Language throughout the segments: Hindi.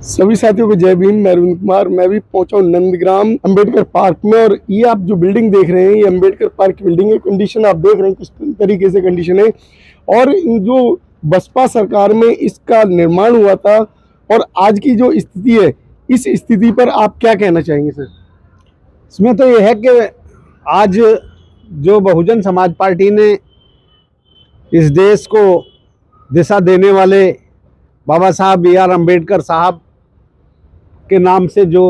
सभी साथियों को जय भीम। मैं अरविंद कुमार। मैं भी पहुंचा हूं नंदग्राम अंबेडकर पार्क में, और ये आप जो बिल्डिंग देख रहे हैं ये अंबेडकर पार्क की बिल्डिंग है। कंडीशन आप देख रहे हैं किस तरीके से कंडीशन है, और जो बसपा सरकार में इसका निर्माण हुआ था और आज की जो स्थिति है, इस स्थिति पर आप क्या कहना चाहेंगे सर? इसमें तो ये है कि आज जो बहुजन समाज पार्टी ने इस देश को दिशा देने वाले बाबा साहब बी.आर. अम्बेडकर साहब के नाम से जो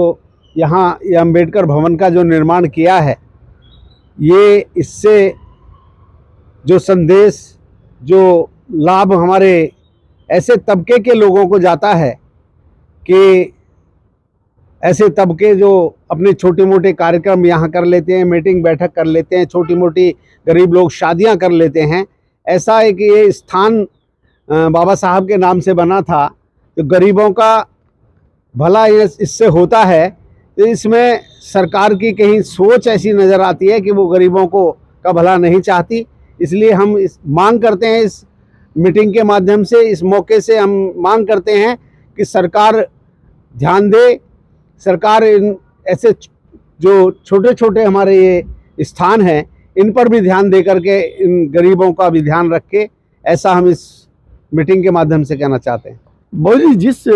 यहाँ ये अम्बेडकर भवन का जो निर्माण किया है, ये इससे जो संदेश, जो लाभ हमारे ऐसे तबके के लोगों को जाता है कि ऐसे तबके जो अपने छोटे मोटे कार्यक्रम यहाँ कर लेते हैं, मीटिंग बैठक कर लेते हैं, छोटी मोटी गरीब लोग शादियाँ कर लेते हैं। ऐसा है कि ये स्थान बाबा साहब के नाम से बना था, तो गरीबों का भला इससे होता है। तो इसमें सरकार की कहीं सोच ऐसी नज़र आती है कि वो गरीबों को का भला नहीं चाहती। इसलिए हम इस मांग करते हैं, इस मीटिंग के माध्यम से, इस मौके से हम मांग करते हैं कि सरकार ध्यान दे। सरकार इन ऐसे जो छोटे छोटे हमारे ये स्थान हैं, इन पर भी ध्यान दे करके इन गरीबों का भी ध्यान रखे। ऐसा हम इस मीटिंग के माध्यम से कहना चाहते हैं। बाबू जी, जिस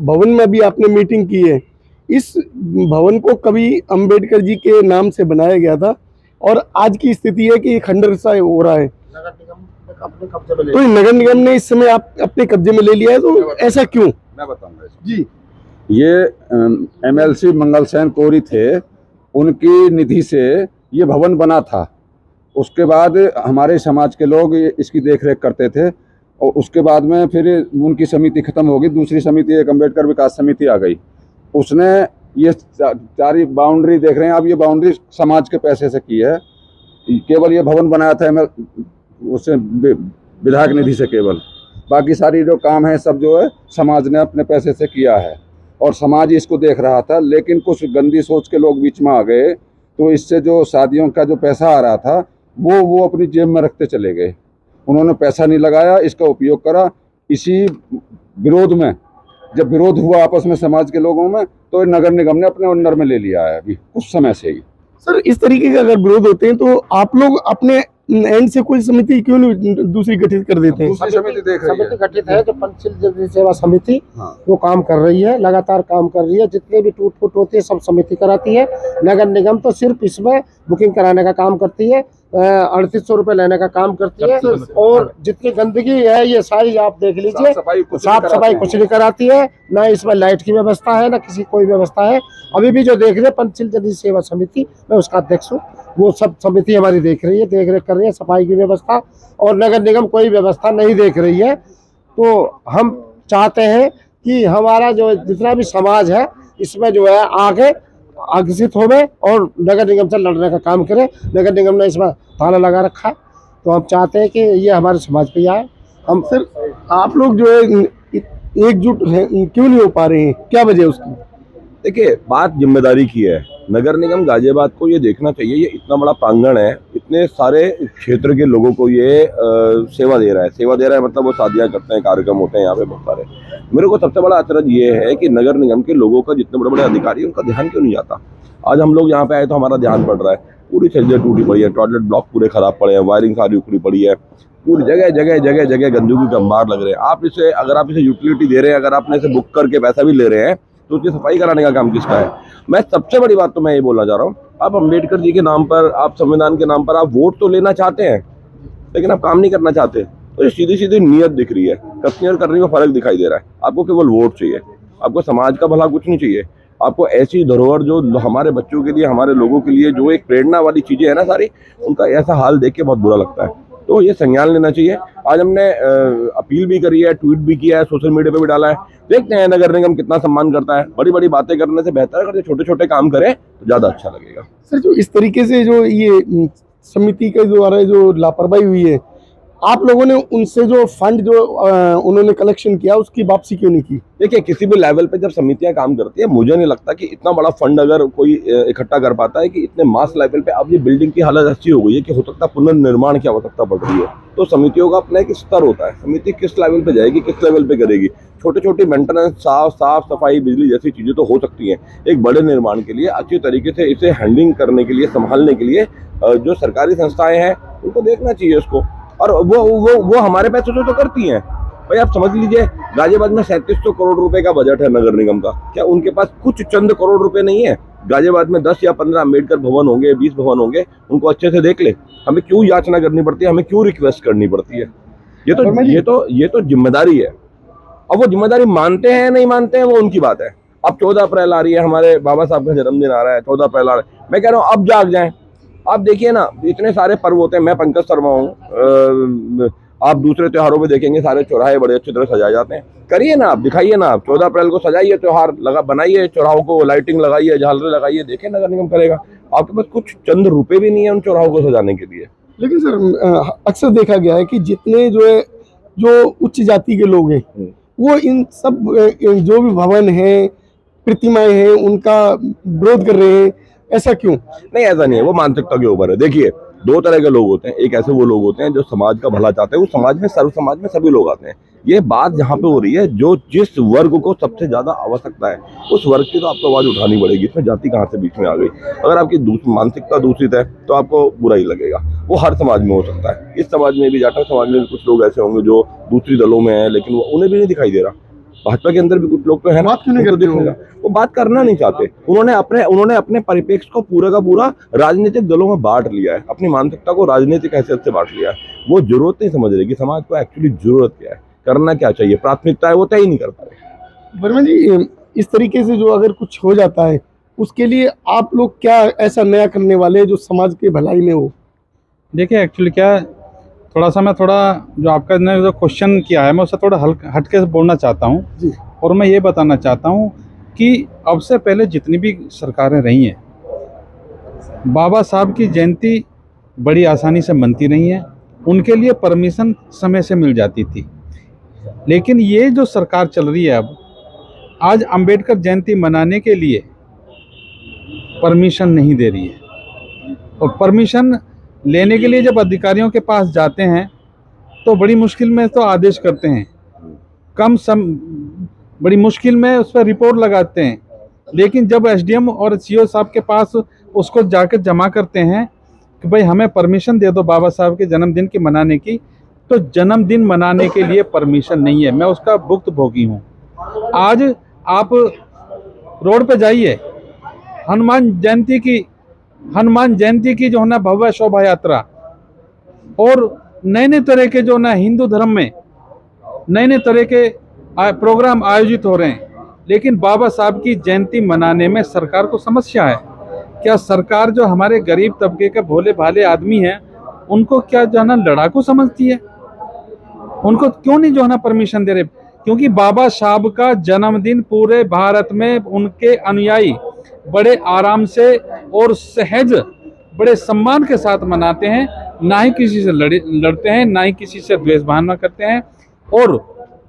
भवन में अभी आपने मीटिंग की है, इस भवन को कभी अंबेडकर जी के नाम से बनाया गया था, और आज की स्थिति है कि खंडर सा हो रहा है। नगर निगम अपने कब्जे में ले तो नगर निगम ने इस समय आप अपने कब्जे में ले लिया है, तो ऐसा क्यों? मैं बताऊंगा जी। ये MLC मंगल सेन कोरी थे, उनकी निधि से ये भवन बना था। उसके बाद हमारे समाज के लोग इसकी देखरेख करते थे, और उसके बाद में फिर उनकी समिति खत्म हो गई, दूसरी समिति एक अम्बेडकर विकास समिति आ गई। उसने ये सारी बाउंड्री देख रहे हैं, अब ये बाउंड्री समाज के पैसे से की है। केवल ये भवन बनाया था उससे विधायक निधि से केवल, बाकी सारी जो काम है सब जो है समाज ने अपने पैसे से किया है, और समाज इसको देख रहा था। लेकिन कुछ गंदी सोच के लोग बीच में आ गए, तो इससे जो शादियों का जो पैसा आ रहा था वो अपनी जेब में रखते चले गए। उन्होंने पैसा नहीं लगाया, इसका उपयोग करा। इसी विरोध में जब विरोध हुआ आपस में समाज के लोगों में, तो नगर निगम ने अपने अंडर में ले लिया है अभी कुछ समय से ही। सर, इस तरीके का अगर विरोध होते हैं तो आप लोग अपने एंड से कोई समिति क्यों नहीं दूसरी गठित कर देते हैं? दूसरी समिति देख रही है। समिति गठित है, जो पंचशील जन सेवा समिति, हाँ। वो काम कर रही है, लगातार काम कर रही है। जितने भी टूट फूट होती है सब समिति कराती है। नगर निगम तो सिर्फ इसमें बुकिंग कराने का काम करती है, 3800 रुपये लेने का काम करती है, और जितनी गंदगी है ये सारी आप देख लीजिए, साफ सफाई कुछ नहीं कराती है। ना इसमें लाइट की व्यवस्था है, ना किसी कोई व्यवस्था है। अभी भी जो देख रहे हैं पंचशील जन सेवा समिति, मैं उसका अध्यक्ष हूँ, वो सब समिति हमारी देख रही है, देख रेख कर रही है सफाई की व्यवस्था, और नगर निगम कोई व्यवस्था नहीं देख रही है। तो हम चाहते हैं कि हमारा जो जितना भी समाज है इसमें जो है आगे अग्रसित होवे और नगर निगम से लड़ने का काम करे। नगर निगम ने इसमें ताला लगा रखा है, तो हम चाहते हैं कि ये हमारे समाज पे आए। हम सर, आप लोग जो है एकजुट क्यों नहीं हो पा रहे हैं, क्या वजह है उसकी? देखिए, बात जिम्मेदारी की है। नगर निगम गाजियाबाद को ये देखना चाहिए, ये इतना बड़ा प्रांगण है, इतने सारे क्षेत्र के लोगों को ये सेवा दे रहा है। सेवा दे रहा है मतलब वो शादियाँ करते हैं, कार्यक्रम होते हैं यहाँ पे बहुत सारे। मेरे को सबसे बड़ा अचरज ये है कि नगर निगम के लोगों का, जितने बड़े बड़े अधिकारी, उनका ध्यान क्यों नहीं जाता। आज हम लोग यहाँ पे आए तो हमारा ध्यान पड़ रहा है, पूरी सड़कें टूटी पड़ी है, टॉयलेट ब्लॉक पूरे खराब पड़े हैं, वायरिंग सारी उखड़ी पड़ी है, पूरी जगह जगह जगह जगह गंदगी के अंबार लग रहे हैं। आप इसे, अगर आप इसे यूटिलिटी दे रहे हैं, अगर आपने इसे बुक करके पैसा भी ले रहे हैं, तो उसकी सफाई कराने का काम किसका है? मैं सबसे बड़ी बात तो मैं ये बोलना चाह रहा हूँ, आप अम्बेडकर जी के नाम पर, आप संविधान के नाम पर आप वोट तो लेना चाहते हैं, लेकिन आप काम नहीं करना चाहते। तो ये सीधी सीधी नीयत दिख रही है, करनी और करने में फर्क दिखाई दे रहा है। आपको केवल वोट चाहिए, आपको समाज का भला कुछ नहीं चाहिए। आपको ऐसी धरोहर जो हमारे बच्चों के लिए, हमारे लोगों के लिए जो एक प्रेरणा वाली चीजें है ना सारी, उनका ऐसा हाल देख के बहुत बुरा लगता है। तो ये संज्ञान लेना चाहिए। आज हमने अपील भी करी है, ट्वीट भी किया है, सोशल मीडिया पे भी डाला है। देखते हैं नगर निगम कितना सम्मान करता है। बड़ी बड़ी बातें करने से बेहतर है अगर छोटे छोटे काम करें तो ज्यादा अच्छा लगेगा। सर, जो इस तरीके से जो ये समिति के द्वारा जो लापरवाही हुई है, आप लोगों ने उनसे जो फंड जो उन्होंने कलेक्शन किया उसकी वापसी क्यों नहीं की? देखिए, किसी भी लेवल पे जब समितियां काम करती है, मुझे नहीं लगता कि इतना बड़ा फंड अगर कोई इकट्ठा कर पाता है कि इतने मास लेवल पे अब ये बिल्डिंग की हालत ऐसी हो गई है कि हो सकता है पुनर्निर्माण की आवश्यकता पड़ रही है। तो समितियों का अपना एक स्तर होता है, समिति किस लेवल पे जाएगी, किस लेवल पे करेगी। छोटी छोटी मेंटेनेंस, साफ सफाई, बिजली जैसी चीजें तो हो सकती हैं। एक बड़े निर्माण के लिए अच्छी तरीके से इसे हैंडलिंग करने के लिए, संभालने के लिए जो सरकारी संस्थाएं हैं उनको देखना चाहिए उसको, और वो हमारे पैसे से तो करती हैं। भाई आप समझ लीजिए, गाजियाबाद में 3700 करोड़ रुपए का बजट है नगर निगम का। क्या उनके पास कुछ चंद करोड़ रुपए नहीं है? गाजियाबाद में 10 या 15 अम्बेडकर भवन होंगे, 20 भवन होंगे, उनको अच्छे से देख ले। हमें क्यों याचना करनी पड़ती है, हमें क्यों रिक्वेस्ट करनी पड़ती है? ये तो जिम्मेदारी है। अब वो जिम्मेदारी मानते हैं नहीं मानते हैं वो उनकी बात है। अब 14 अप्रैल आ रही है, हमारे बाबा साहब का जन्मदिन आ रहा है, 14 अप्रैल आ रहा है। मैं कह रहा हूँ अब जाग जाएं। आप देखिए ना, इतने सारे पर्व होते हैं। मैं पंकज शर्मा हूँ, आप दूसरे त्योहारों में देखेंगे सारे चौराहे बड़े अच्छी तरह सजाए जाते हैं। करिए ना आप, दिखाइए ना आप, 14 अप्रैल को सजाइए, त्योहार बनाइए, चौराहों को लाइटिंग लगाइए, झालरें लगाइए, देखिए नगर निगम करेगा। आपके पास कुछ चंद रुपए भी नहीं है उन चौराहों को सजाने के लिए। लेकिन सर अक्सर देखा गया है कि जितने जो उच्च जाति के लोग हैं वो इन सब जो भी भवन हैं, प्रतिमाएं हैं, उनका विरोध कर रहे हैं। ऐसा क्यों? नहीं, ऐसा नहीं है, वो मानसिकता के ऊपर है। देखिए, दो तरह के लोग होते हैं। एक ऐसे वो लोग होते हैं जो समाज का भला चाहते हैं, वो समाज में, सर्व समाज में सभी लोग आते हैं। ये बात जहाँ पे हो रही है, जो जिस वर्ग को सबसे ज्यादा आवश्यकता है उस वर्ग की तो आपको आवाज उठानी पड़ेगी। इसमें जाति कहाँ से बीच में आ गई? अगर आपकी मानसिकता दूषित है तो आपको बुरा ही लगेगा। वो हर समाज में हो सकता है, इस समाज में भी, जाटव समाज में भी कुछ लोग ऐसे होंगे जो दूसरी दलों में है, लेकिन उन्हें भी नहीं दिखाई दे रहा। भाजपा के अंदर भी कुछ लोग तो है ना, बात क्यों नहीं करते होंगे? वो बात करना नहीं चाहते। उन्होंने अपने परिप्रेक्ष्य को पूरा का पूरा राजनीतिक दलों में बांट लिया है, अपनी मानसिकता को राजनीतिक हैसियत से बांट लिया है। वो जरूरत नहीं समझ रहे कि समाज को एक्चुअली जरूरत क्या है, करना क्या चाहिए, प्राथमिकता है वो तय ही नहीं कर पा रहे। वर्मा जी, इस तरीके से जो अगर कुछ हो जाता है उसके लिए आप लोग क्या ऐसा नया करने वाले हैं जो समाज के भलाई में हो? देखिए, एक्चुअली क्या, थोड़ा जो आपका ने जो क्वेश्चन किया है, मैं उससे थोड़ा हटके से बोलना चाहता हूँ जी। और मैं ये बताना चाहता हूँ कि अब से पहले जितनी भी सरकारें रही हैं, बाबा साहब की जयंती बड़ी आसानी से मनती नहीं है। उनके लिए परमिशन समय से मिल जाती थी। लेकिन ये जो सरकार चल रही है अब, आज अंबेडकर जयंती मनाने के लिए परमिशन नहीं दे रही है। और परमिशन लेने के लिए जब अधिकारियों के पास जाते हैं तो बड़ी मुश्किल में तो आदेश करते हैं, बड़ी मुश्किल में उस पर रिपोर्ट लगाते हैं। लेकिन जब एसडीएम और सीओ साहब के पास उसको जाकर जमा करते हैं कि भाई हमें परमिशन दे दो बाबा साहब के जन्मदिन की मनाने की, तो जन्मदिन मनाने के लिए परमिशन नहीं है। मैं उसका भुक्तभोगी हूँ। आज आप रोड पे जाइए, हनुमान जयंती की जो है ना भव्य शोभा यात्रा और नए तरह के जो ना हिंदू धर्म में नए तरह के प्रोग्राम आयोजित हो रहे हैं, लेकिन बाबा साहब की जयंती मनाने में सरकार को समस्या है। क्या सरकार जो हमारे गरीब तबके के भोले भाले आदमी हैं उनको क्या जो है ना लड़ाकू समझती है? उनको क्यों नहीं जो है ना परमिशन दे रहे? क्योंकि बाबा साहब का जन्मदिन पूरे भारत में उनके अनुयायी बड़े आराम से और सहज, बड़े सम्मान के साथ मनाते हैं। ना ही किसी से लड़ते हैं, ना ही किसी से द्वेष भावना करते हैं। और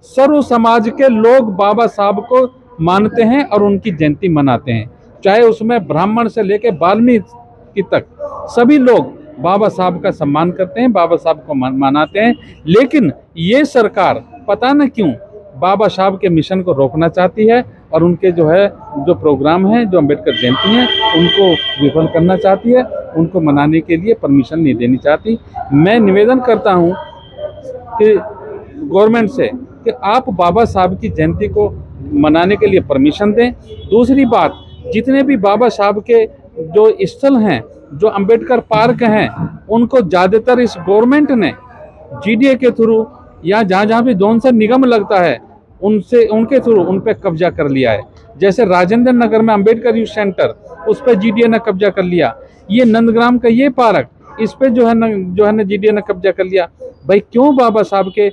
सर्व समाज के लोग बाबा साहब को मानते हैं और उनकी जयंती मनाते हैं। चाहे उसमें ब्राह्मण से लेकर वाल्मीकि तक सभी लोग बाबा साहब का सम्मान करते हैं, बाबा साहब को मनाते हैं। लेकिन ये सरकार पता न क्यों बाबा साहब के मिशन को रोकना चाहती है और उनके जो प्रोग्राम हैं, जो अम्बेडकर जयंती हैं, उनको विफल करना चाहती है, उनको मनाने के लिए परमिशन नहीं देनी चाहती। मैं निवेदन करता हूं कि गवर्नमेंट से कि आप बाबा साहब की जयंती को मनाने के लिए परमिशन दें। दूसरी बात, जितने भी बाबा साहब के जो स्थल हैं, जो अम्बेडकर पार्क हैं, उनको ज़्यादातर इस गवर्नमेंट ने जीडीए के थ्रू या जहाँ भी जोन से निगम लगता है उनके थ्रू उन पर कब्जा कर लिया है। जैसे राजेंद्र नगर में अम्बेडकर यूथ सेंटर, उस पर जीडीए ने कब्जा कर लिया। ये नंदग्राम का ये पार्क, इस पे जो है ना जीडीए ने कब्जा कर लिया। भाई क्यों बाबा साहब के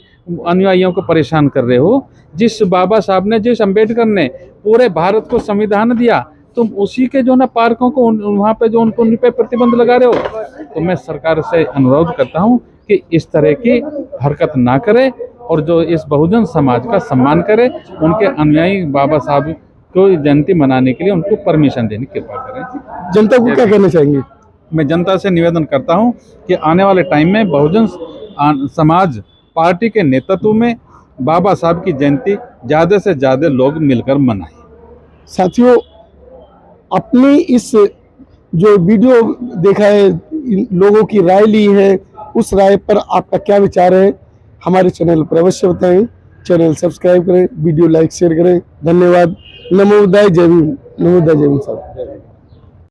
अनुयायियों को परेशान कर रहे हो? जिस बाबा साहब ने, जिस अम्बेडकर ने पूरे भारत को संविधान दिया, तुम उसी के जो ना पार्कों को वहाँ पे जो उन पे प्रतिबंध लगा रहे हो। तो मैं सरकार से अनुरोध करता हूँ कि इस तरह की हरकत ना करे और जो इस बहुजन समाज का सम्मान करे, उनके अनुयायी बाबा साहब को जयंती मनाने के लिए उनको परमिशन देने की कृपा करें। जनता को क्या कहना चाहेंगे? मैं जनता से निवेदन करता हूं कि आने वाले टाइम में बहुजन समाज पार्टी के नेतृत्व में बाबा साहब की जयंती ज़्यादा से ज़्यादा लोग मिलकर मनाएं। साथियों, अपनी इस जो वीडियो देखा है, इन लोगों की राय ली है, उस राय पर आपका क्या विचार है हमारे चैनल पर अवश्य बताएं। चैनल सब्सक्राइब करें, वीडियो लाइक शेयर करें। धन्यवाद। नमो बुद्धाय, जय भीम। नमो बुद्धाय, जय भीम साहब।